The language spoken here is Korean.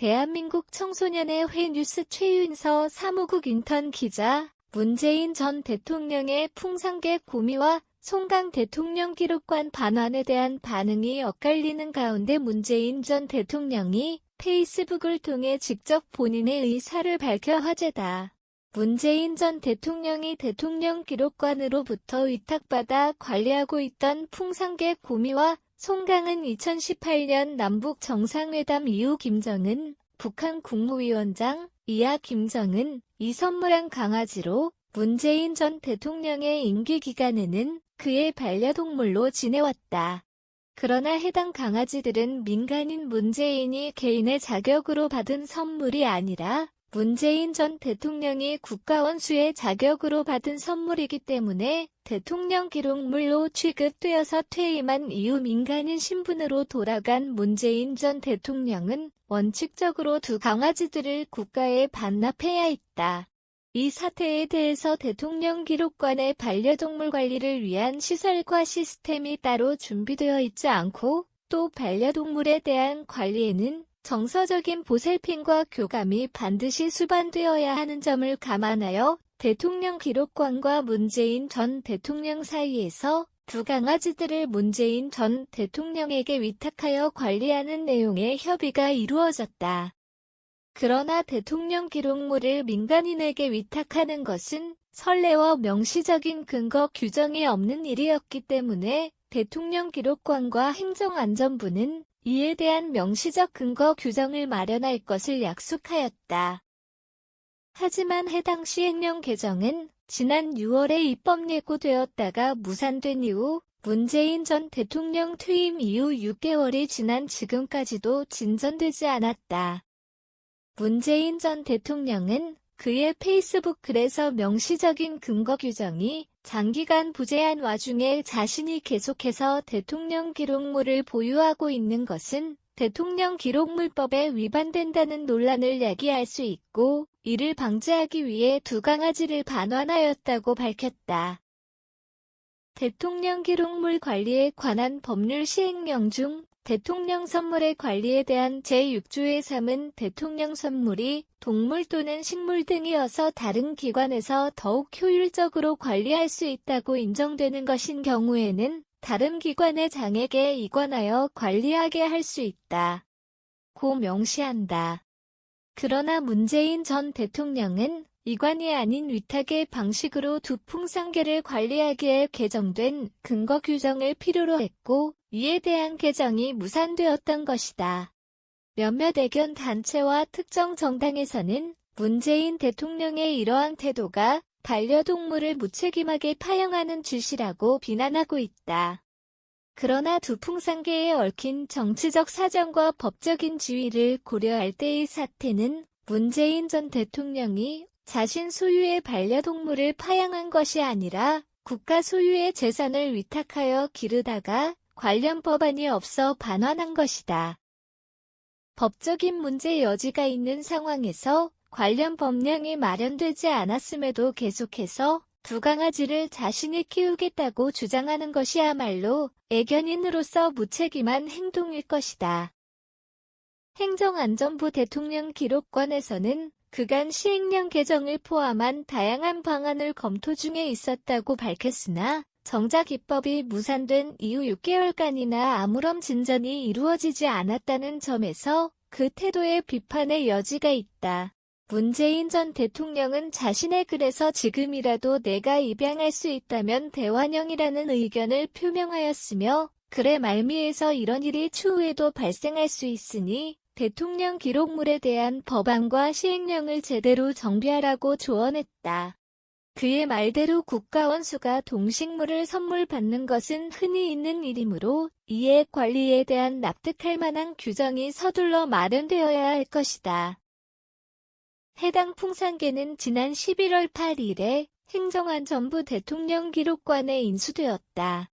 대한민국 청소년의 회 뉴스 최윤서 사무국 인턴 기자, 문재인 전 대통령의 풍산개 고미와 송강 대통령 기록관 반환에 대한 반응이 엇갈리는 가운데 문재인 전 대통령이 페이스북을 통해 직접 본인의 의사를 밝혀 화제다. 문재인 전 대통령이 대통령 기록관으로부터 위탁받아 관리하고 있던 풍산개 고미와 송강은 2018년 남북 정상회담 이후 김정은 북한 국무위원장, 이하 김정은, 이 선물한 강아지로 문재인 전 대통령의 임기 기간에는 그의 반려동물로 지내왔다. 그러나 해당 강아지들은 민간인 문재인이 개인의 자격으로 받은 선물이 아니라 문재인 전 대통령이 국가원수의 자격으로 받은 선물이기 때문에 대통령 기록물로 취급되어서 퇴임한 이후 민간인 신분으로 돌아간 문재인 전 대통령은 원칙적으로 두 강아지들을 국가에 반납해야 했다. 이 사태에 대해서 대통령 기록관의 반려동물 관리를 위한 시설과 시스템이 따로 준비되어 있지 않고 또 반려동물에 대한 관리에는 정서적인 보살핌과 교감이 반드시 수반되어야 하는 점을 감안하여 대통령 기록관과 문재인 전 대통령 사이에서 두 강아지들을 문재인 전 대통령에게 위탁하여 관리하는 내용의 협의가 이루어졌다. 그러나 대통령 기록물을 민간인에게 위탁하는 것은 선례와 명시적인 근거 규정이 없는 일이었기 때문에 대통령 기록관과 행정안전부는 이에 대한 명시적 근거 규정을 마련할 것을 약속하였다. 하지만 해당 시행령 개정은 지난 6월에 입법 예고되었다가 무산된 이후 문재인 전 대통령 퇴임 이후 6개월이 지난 지금까지도 진전되지 않았다. 문재인 전 대통령은 그의 페이스북 글에서 명시적인 근거 규정이 장기간 부재한 와중에 자신이 계속해서 대통령 기록물을 보유하고 있는 것은 대통령 기록물법에 위반된다는 논란을 야기할 수 있고 이를 방지하기 위해 두 강아지를 반환하였다고 밝혔다. 대통령 기록물 관리에 관한 법률 시행령 중 대통령 선물의 관리에 대한 제6조의 3은 대통령 선물이 동물 또는 식물 등이어서 다른 기관에서 더욱 효율적으로 관리할 수 있다고 인정되는 것인 경우에는 다른 기관의 장에게 이관하여 관리하게 할 수 있다. 고 명시한다. 그러나 문재인 전 대통령은 이관이 아닌 위탁의 방식으로 두 풍산개를 관리하기에 개정된 근거 규정을 필요로 했고 이에 대한 개정이 무산되었던 것이다. 몇몇 애견 단체와 특정 정당에서는 문재인 대통령의 이러한 태도가 반려동물을 무책임하게 파형하는 짓이라고 비난하고 있다. 그러나 두 풍산개에 얽힌 정치적 사정과 법적인 지위를 고려할 때의 사태는 문재인 전 대통령이 자신 소유의 반려동물을 파양한 것이 아니라 국가 소유의 재산을 위탁하여 기르다가 관련 법안이 없어 반환한 것이다. 법적인 문제 여지가 있는 상황에서 관련 법령이 마련되지 않았음에도 계속해서 두 강아지를 자신이 키우겠다고 주장하는 것이야말로 애견인으로서 무책임한 행동일 것이다. 행정안전부 대통령 기록관에서는 그간 시행령 개정을 포함한 다양한 방안을 검토 중에 있었다고 밝혔으나 정작 입법이 무산된 이후 6개월간이나 아무런 진전이 이루어지지 않았다는 점에서 그 태도에 비판의 여지가 있다. 문재인 전 대통령은 자신의 글에서 지금이라도 내가 입양할 수 있다면 대환영이라는 의견을 표명하였으며 글의 말미에서 이런 일이 추후에도 발생할 수 있으니 대통령 기록물에 대한 법안과 시행령을 제대로 정비하라고 조언했다. 그의 말대로 국가원수가 동식물을 선물 받는 것은 흔히 있는 일이므로 이에 관리에 대한 납득할 만한 규정이 서둘러 마련되어야 할 것이다. 해당 풍산개는 지난 11월 8일에 행정안전부 대통령 기록관에 인수되었다.